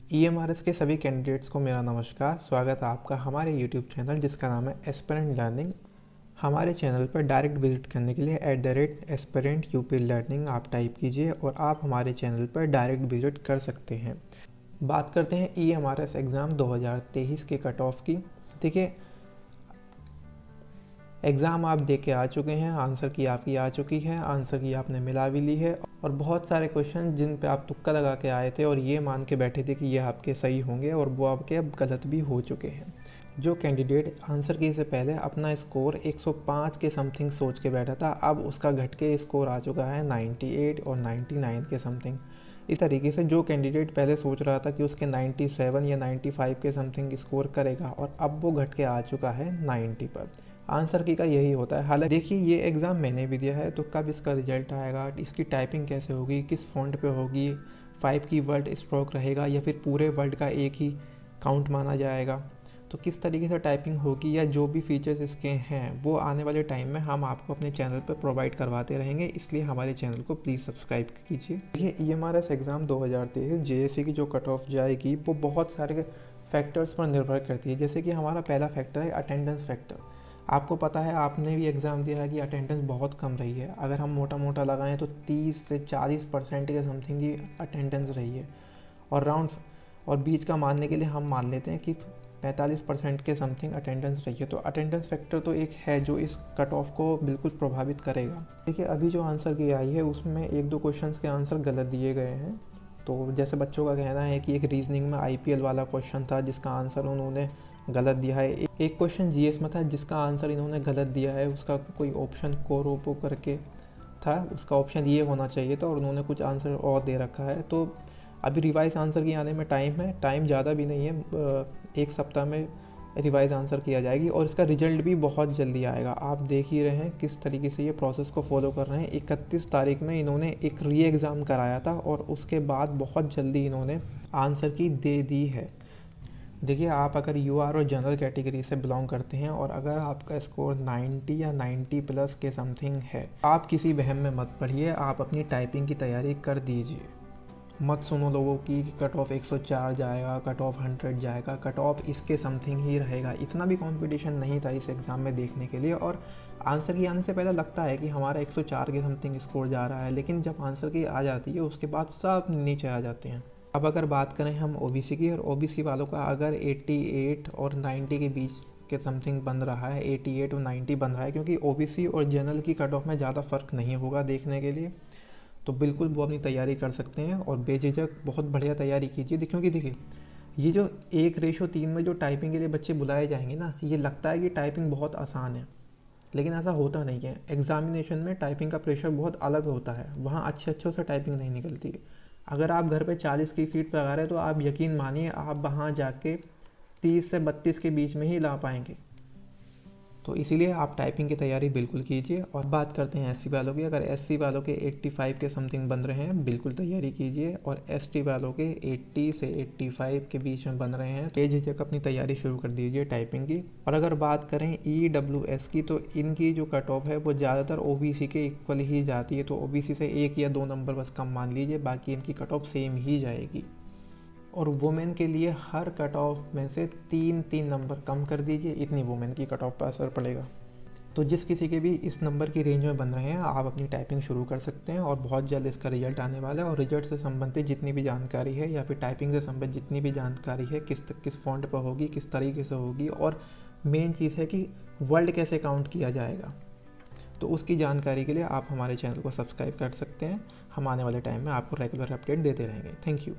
EMRS के सभी candidates को मेरा नमस्कार। स्वागत है आपका हमारे यूट्यूब चैनल जिसका नाम है एस्पिरेंट लर्निंग। हमारे चैनल पर डायरेक्ट विजिट करने के लिए @एस्पिरेंट यूपी लर्निंग आप टाइप कीजिए और आप हमारे चैनल पर डायरेक्ट विजिट कर सकते हैं। बात करते हैं EMRS एग्ज़ाम 2023 के कट ऑफ की। देखिए, एग्ज़ाम आप दे के आ चुके हैं, आंसर की आपकी आ चुकी है, आंसर की आपने मिला भी ली है और बहुत सारे क्वेश्चन जिन पे आप तुक्का लगा के आए थे और ये मान के बैठे थे कि ये आपके सही होंगे और वो आपके अब गलत भी हो चुके हैं। जो कैंडिडेट आंसर की से पहले अपना स्कोर 105 के समथिंग सोच के बैठा था, अब उसका घट के स्कोर आ चुका है 98 और 99 के समथिंग। इस तरीके से जो कैंडिडेट पहले सोच रहा था कि उसके 97 या 95 के समथिंग स्कोर करेगा और अब वो घट के आ चुका है 90 पर। आंसर की का यही होता है। हालांकि देखिए, ये एग्ज़ाम मैंने भी दिया है, तो कब इसका रिजल्ट आएगा, इसकी टाइपिंग कैसे होगी, किस फ़ॉन्ट पे होगी, 5 की वर्ड स्ट्रोक रहेगा या फिर पूरे वर्ड का एक ही काउंट माना जाएगा, तो किस तरीके से टाइपिंग होगी या जो भी फीचर्स इसके हैं वो आने वाले टाइम में हम आपको अपने चैनल पर प्रोवाइड करवाते रहेंगे। इसलिए हमारे चैनल को प्लीज़ सब्सक्राइब कीजिए। ये EMRS एग्ज़ाम 2023 JSC की जो कट ऑफ जाएगी वो बहुत सारे फैक्टर्स पर निर्भर करती है। जैसे कि हमारा पहला फैक्टर है अटेंडेंस फैक्टर। आपको पता है, आपने भी एग्ज़ाम दिया है कि अटेंडेंस बहुत कम रही है। अगर हम मोटा मोटा लगाएं तो 30 से 40% के समथिंग की अटेंडेंस रही है और बीच का मानने के लिए हम मान लेते हैं कि 45% के समथिंग अटेंडेंस रही है। तो अटेंडेंस फैक्टर तो एक है जो इस कट ऑफ को बिल्कुल प्रभावित करेगा। देखिए, अभी जो आंसर की आई है उसमें 1-2 क्वेश्चंस के आंसर गलत दिए गए हैं। तो जैसे बच्चों का कहना है कि एक रीजनिंग में IPL वाला क्वेश्चन था जिसका आंसर उन्होंने गलत दिया है। एक क्वेश्चन GS में था जिसका आंसर इन्होंने गलत दिया है। उसका कोई ऑप्शन कोरोपो करके था, उसका ऑप्शन ये होना चाहिए था और उन्होंने कुछ आंसर और दे रखा है। तो अभी रिवाइज आंसर की आने में टाइम है, टाइम ज़्यादा भी नहीं है। 1 सप्ताह में रिवाइज आंसर किया जाएगी और इसका रिजल्ट भी बहुत जल्दी आएगा। आप देख ही रहे हैं किस तरीके से ये प्रोसेस को फॉलो कर रहे हैं। 31 तारीख में इन्होंने एक री एग्ज़ाम कराया था और उसके बाद बहुत जल्दी इन्होंने आंसर की दे दी है। देखिए, आप अगर UR और जनरल कैटेगरी से बिलोंग करते हैं और अगर आपका स्कोर 90 या 90 प्लस के समथिंग है, आप किसी वहम में मत पड़िए, आप अपनी टाइपिंग की तैयारी कर दीजिए। मत सुनो लोगों की कि कट ऑफ 104 जाएगा, कट ऑफ 100 जाएगा, कट ऑफ इसके समथिंग ही रहेगा। इतना भी कंपटीशन नहीं था इस एग्ज़ाम में देखने के लिए। और आंसर की आने से पहले लगता है कि हमारा 104 के समथिंग स्कोर जा रहा है, लेकिन जब आंसर की आ जाती है उसके बाद सब नीचे आ जाते हैं। अब अगर बात करें हम OBC की, और OBC वालों का अगर 88 और 90 के बीच के समथिंग बन रहा है, 88 और 90 बन रहा है, क्योंकि OBC और जनरल की कट ऑफ में ज़्यादा फ़र्क नहीं होगा देखने के लिए, तो बिल्कुल वो अपनी तैयारी कर सकते हैं और बेझिझक बहुत बढ़िया तैयारी कीजिए। क्योंकि देखिए, ये जो 1:3 में जो टाइपिंग के लिए बच्चे बुलाए जाएंगे ना, ये लगता है कि टाइपिंग बहुत आसान है, लेकिन ऐसा होता नहीं है। एग्जामिनेशन में टाइपिंग का प्रेशर बहुत अलग होता है, वहाँ अच्छे से टाइपिंग नहीं निकलती है। अगर आप घर पे 40 की सीट पर लगा रहे हैं तो आप यकीन मानिए आप वहाँ जाके 30 से 32 के बीच में ही ला पाएंगे। तो इसीलिए आप टाइपिंग की तैयारी बिल्कुल कीजिए। और बात करते हैं SC वालों की। अगर SC वालों के 85 के समथिंग बन रहे हैं, बिल्कुल तैयारी कीजिए। और ST वालों के 80 से 85 के बीच में बन रहे हैं, तो झिझक अपनी तैयारी शुरू कर दीजिए टाइपिंग की। और अगर बात करें EWS की, तो इनकी जो कट ऑफ है वो ज़्यादातर OBC के इक्वल ही जाती है। तो OBC से 1 या 2 नंबर बस कम मान लीजिए, बाकी इनकी कट ऑफ सेम ही जाएगी। और वुमेन के लिए हर कट ऑफ में से 3-3 नंबर कम कर दीजिए, इतनी वुमेन की कट ऑफ पर असर पड़ेगा। तो जिस किसी के भी इस नंबर की रेंज में बन रहे हैं, आप अपनी टाइपिंग शुरू कर सकते हैं और बहुत जल्द इसका रिजल्ट आने वाला है। और रिजल्ट से संबंधित जितनी भी जानकारी है या फिर टाइपिंग से संबंधित जितनी भी जानकारी है, किस फॉन्ट पर होगी, किस तरीके से होगी, और मेन चीज़ है कि वर्ड कैसे काउंट किया जाएगा, तो उसकी जानकारी के लिए आप हमारे चैनल को सब्सक्राइब कर सकते हैं। हम आने वाले टाइम में आपको रेगुलर अपडेट देते रहेंगे। Thank you.